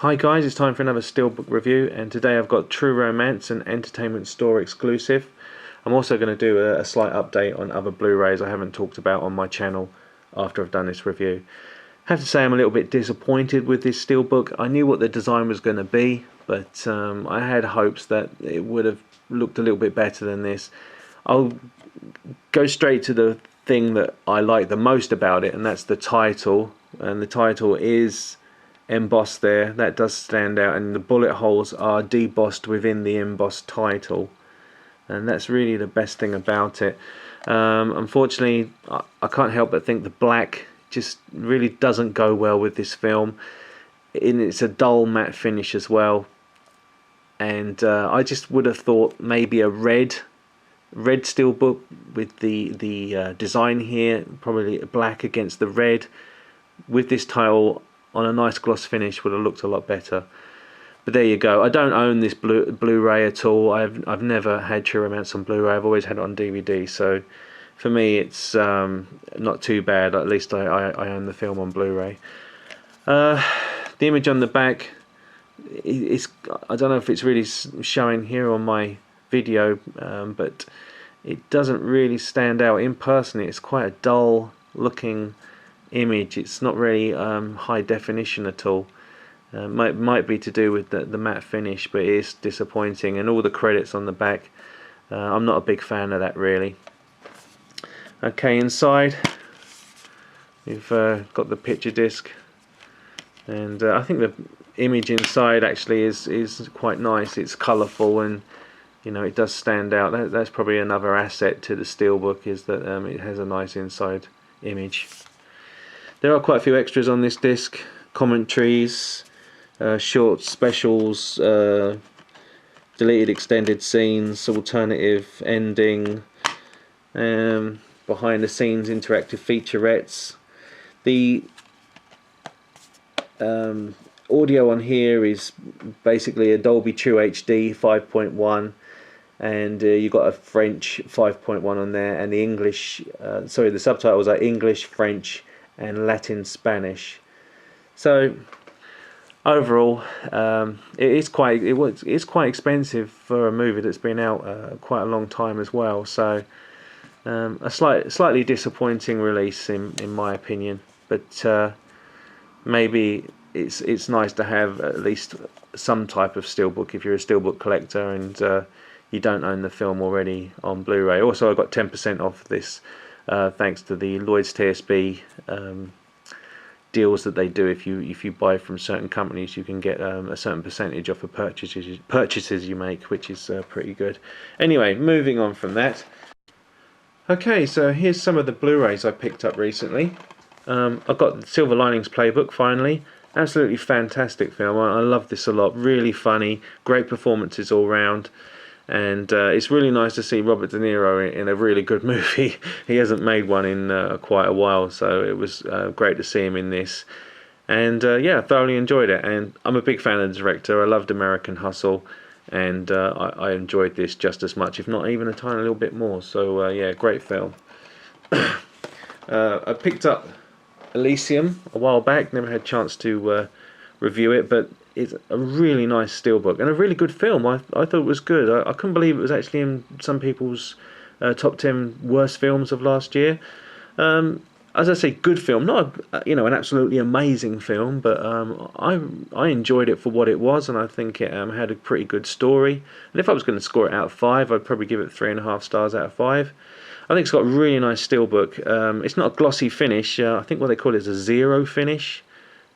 Hi guys, it's time for another Steelbook review, and today I've got True Romance, an Entertainment Store exclusive. I'm also going to do a slight update on other Blu-rays I haven't talked about on my channel after I've done this review. I have to say I'm a little bit disappointed with this Steelbook. I knew what the design was going to be, but I had hopes that it would have looked a little bit better than this. I'll go straight to the thing that I like the most about it, and that's the title. And the title is embossed there. That does stand out, and the bullet holes are debossed within the embossed title, and that's really the best thing about it. Unfortunately, I can't help but think the black just really doesn't go well with this film, and it's a dull matte finish as well. And I just would have thought maybe a red steelbook with the design here, probably black against the red, with this title on a nice gloss finish would have looked a lot better. But there you go. I don't own this Blu-ray at all. I've never had True Romance on Blu-ray. I've always had it on DVD. So for me, it's not too bad. At least I own the film on Blu-ray. The image on the back, I don't know if it's really showing here on my video, but it doesn't really stand out. In person, it's quite a dull looking image. It's not really high definition at all. Might be to do with the matte finish, but it is disappointing. And all the credits on the back, I'm not a big fan of that really. Okay, inside we've got the picture disc, and I think the image inside actually is quite nice. It's colourful, and you know, it does stand out. That's probably another asset to the Steelbook, is that it has a nice inside image. There are quite a few extras on this disc: commentaries, short specials, deleted extended scenes, alternative ending, behind the scenes interactive featurettes. The audio on here is basically a Dolby True HD 5.1, and you've got a French 5.1 on there, and the English, sorry, the subtitles are English, French and Latin Spanish. So overall, it's quite expensive for a movie that's been out quite a long time as well. So a slightly disappointing release in my opinion. But maybe it's nice to have at least some type of Steelbook if you're a Steelbook collector and you don't own the film already on Blu-ray. Also, I got 10% off this thanks to the Lloyd's TSB deals that they do. If you buy from certain companies, you can get a certain percentage off of purchases you make, which is pretty good. Anyway, moving on from that. Okay, so here's some of the Blu-rays I picked up recently. I've got the Silver Linings Playbook finally. Absolutely fantastic film. I love this a lot. Really funny, great performances all round. And it's really nice to see Robert De Niro in a really good movie. He hasn't made one in quite a while, so it was great to see him in this. And yeah, thoroughly enjoyed it. And I'm a big fan of the director. I loved American Hustle, and I enjoyed this just as much, if not even a tiny little bit more. So yeah, great film. I picked up Elysium a while back. Never had a chance to review it, but it's a really nice Steelbook and a really good film. I thought it was good. I couldn't believe it was actually in some people's top 10 worst films of last year. As I say, good film, not an absolutely amazing film, but I enjoyed it for what it was, and I think it had a pretty good story. And if I was going to score it out of 5, I'd probably give it 3.5 stars out of 5. I think it's got a really nice Steelbook. It's not a glossy finish. I think what they call it is a zero finish.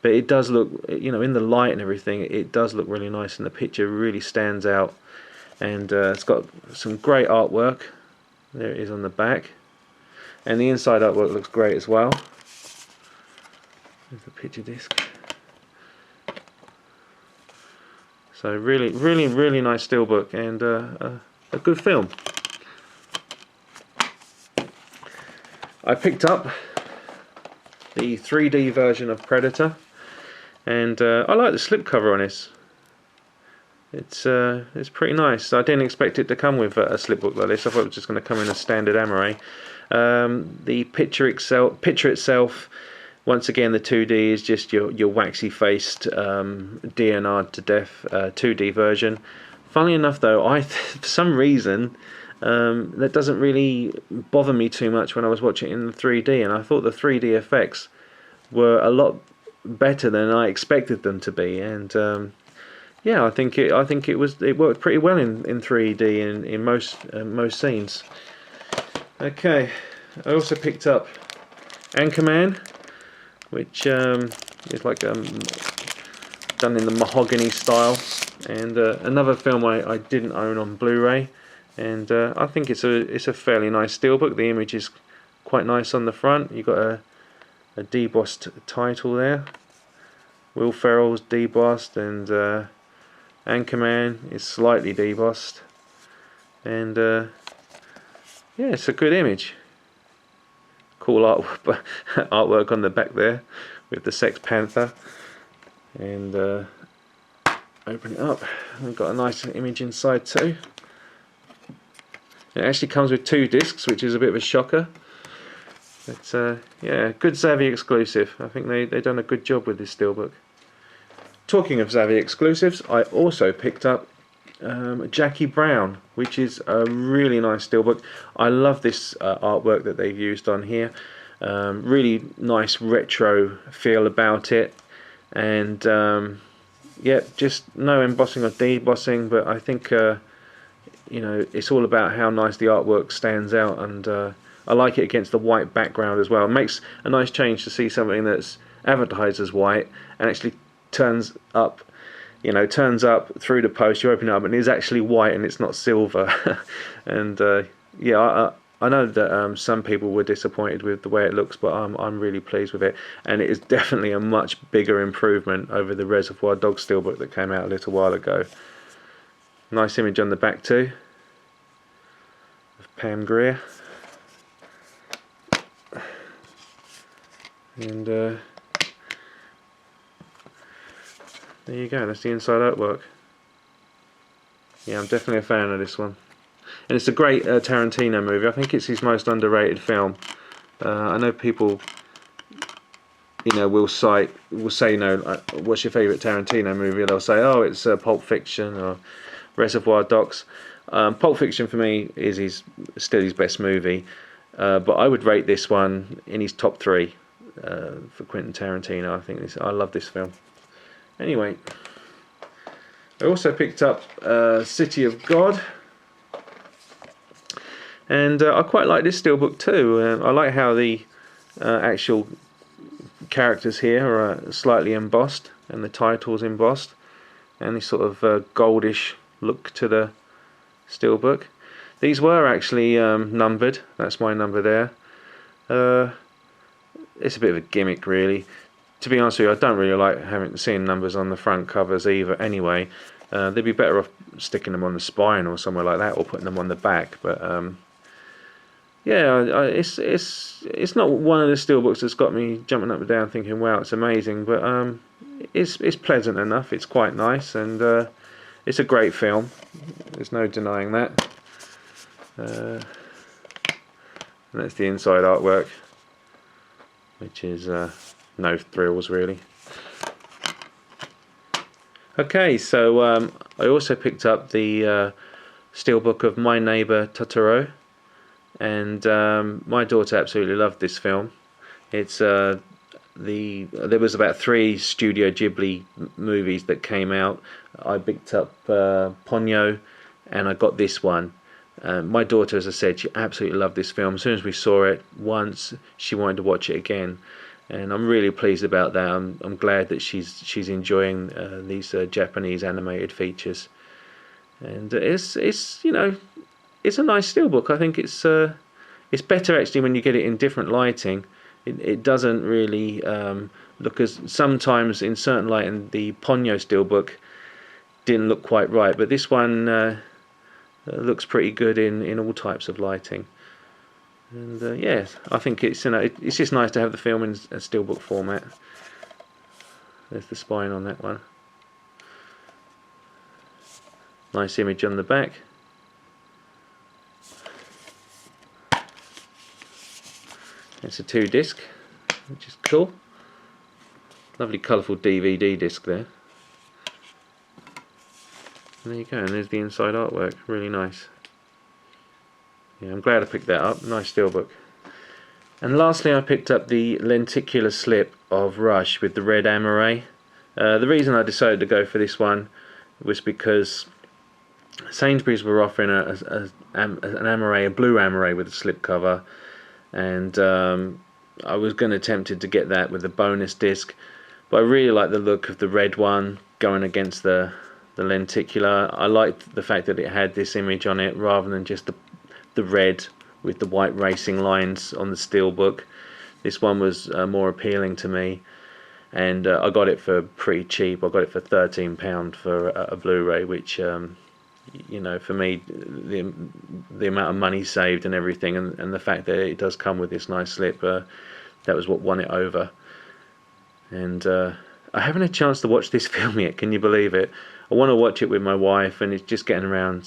But it does look, in the light and everything, it does look really nice, and the picture really stands out. And it's got some great artwork. There it is on the back. And the inside artwork looks great as well. There's the picture disc. So really, really, really nice Steelbook, and a good film. I picked up the 3D version of Predator. And I like the slipcover on this. It's pretty nice. I didn't expect it to come with a slipbook like this. I thought it was just going to come in a standard Amaray. The picture itself Once again, the 2D is just your waxy faced DNR'd to death 2D version. Funnily enough though, for some reason that doesn't really bother me too much when I was watching it in the 3D, and I thought the 3D effects were a lot better than I expected them to be, and yeah, I think it worked pretty well in 3D in most scenes. Okay, I also picked up Anchorman, which is like done in the mahogany style, and another film I didn't own on Blu-ray, and I think it's a fairly nice steelbook. The image is quite nice on the front. You've got a debossed title there. Will Ferrell's debossed, and Anchorman is slightly debossed, and yeah, it's a good image. Cool artwork on the back there with the Sex Panther, and open it up, we've got a nice image inside too. It actually comes with 2 discs, which is a bit of a shocker. But yeah, good Zavvi exclusive. I think they've done a good job with this steelbook. Talking of Zavvi exclusives, I also picked up Jackie Brown, which is a really nice steelbook. I love this artwork that they've used on here. Really nice retro feel about it, and yeah, just no embossing or debossing, but I think you know, it's all about how nice the artwork stands out, and I like it against the white background as well. It makes a nice change to see something that's advertised as white and actually turns up, you know, turns up through the post. You open it up and it's actually white and it's not silver. And yeah, I know that some people were disappointed with the way it looks, but I'm really pleased with it, and it is definitely a much bigger improvement over the Reservoir Dogs steelbook that came out a little while ago. Nice image on the back too of Pam Grier, and there you go, that's the inside artwork. Yeah, I'm definitely a fan of this one, and it's a great Tarantino movie. I think it's his most underrated film. I know people, you know, will say, you know, what's your favourite Tarantino movie? They'll say, oh, it's Pulp Fiction or Reservoir Dogs. Pulp Fiction for me is still his best movie, but I would rate this one in his top 3 for Quentin Tarantino. I love this film. Anyway, I also picked up City of God, and I quite like this steelbook too. I like how the actual characters here are slightly embossed, and the title's embossed, and this sort of goldish look to the steelbook. These were actually numbered. That's my number there. It's a bit of a gimmick, really. To be honest with you, I don't really like seeing numbers on the front covers either. Anyway, they'd be better off sticking them on the spine or somewhere like that, or putting them on the back. But yeah, it's not one of the steelbooks that's got me jumping up and down thinking, wow, it's amazing. But it's pleasant enough. It's quite nice, and it's a great film. There's no denying that. And that's the inside artwork, which is no thrills really. Okay, so I also picked up the steelbook of My Neighbor Totoro, and my daughter absolutely loved this film. It's there was about 3 Studio Ghibli movies that came out. I picked up Ponyo, and I got this one. My daughter, as I said, she absolutely loved this film. As soon as we saw it once, she wanted to watch it again, and I'm really pleased about that. I'm glad that she's enjoying these Japanese animated features, and it's you know, it's a nice steelbook. I think it's better actually when you get it in different lighting. It doesn't really look as, sometimes in certain lighting the Ponyo steelbook didn't look quite right, but this one looks pretty good in all types of lighting. And yeah, I think it's, you know, it's just nice to have the film in a steelbook format. There's the spine on that one. Nice image on the back. It's a 2 disc, which is cool. Lovely colourful DVD disc there. And there you go, and there's the inside artwork, really nice. Yeah, I'm glad I picked that up, nice steelbook. And lastly I picked up the lenticular slip of Rush with the red amaray. The reason I decided to go for this one was because Sainsbury's were offering an amaray, a blue amaray with a slip cover, and I was going to tempted to get that with the bonus disc, but I really like the look of the red one going against the lenticular. I liked the fact that it had this image on it rather than just the red with the white racing lines on the steelbook. This one was more appealing to me, and I got it for pretty cheap. I got it for £13 for a Blu-ray, which you know, for me, the amount of money saved and everything, and the fact that it does come with this nice slip, that was what won it over. And I haven't had a chance to watch this film yet, can you believe it? I want to watch it with my wife, and it's just getting around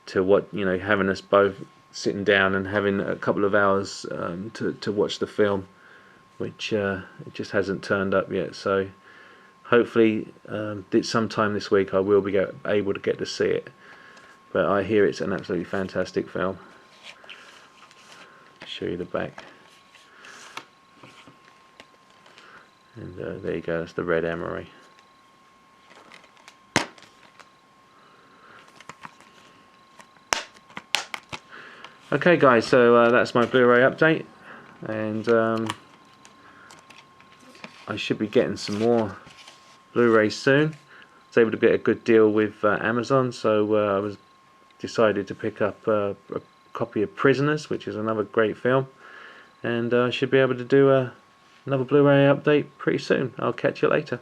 to what, you know, having us both sitting down and having a couple of hours to watch the film, which it just hasn't turned up yet. So hopefully sometime this week I will be able to get to see it. But I hear it's an absolutely fantastic film. Show you the back. And there you go, that's the red amaray. Okay guys, so that's my Blu-ray update, and I should be getting some more Blu-rays soon. I was able to get a good deal with Amazon, so I decided to pick up a copy of Prisoners, which is another great film, and I should be able to do another Blu-ray update pretty soon. I'll catch you later.